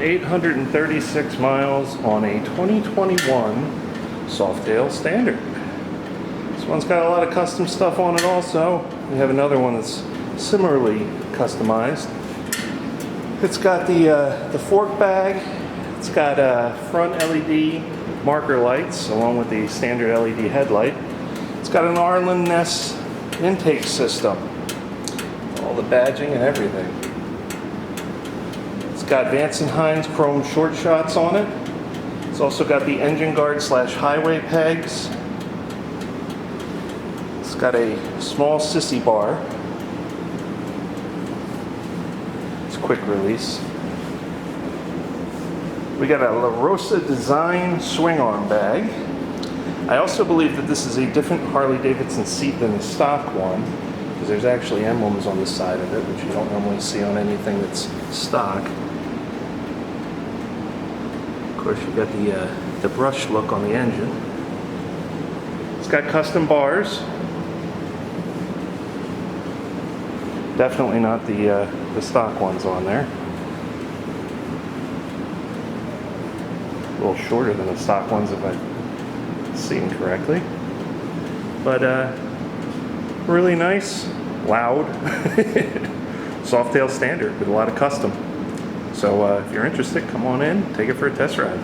1,836 miles on a 2021 Softail Standard. This one's got a lot of custom stuff on it also. We have another one that's similarly customized. It's got the fork bag. It's got front LED marker lights along with the standard LED headlight. It's got an Arlen Ness intake system. All the badging and everything. It's got Vance and Hines chrome short shots on it. It's also got the engine guard / highway pegs. It's got a small Sissy bar. It's quick release. We got a La Rosa design swingarm bag. I also believe that this is a different Harley-Davidson seat than the stock one, because there's actually emblems on the side of it, which you don't normally see on anything that's stock. Of course, you've got the brush look on the engine. It's got custom bars. Definitely not the stock ones on there. A little shorter than the stock ones if I've seen correctly. But really nice, loud Softail Standard with a lot of custom. So if you're interested, come on in, take it for a test ride.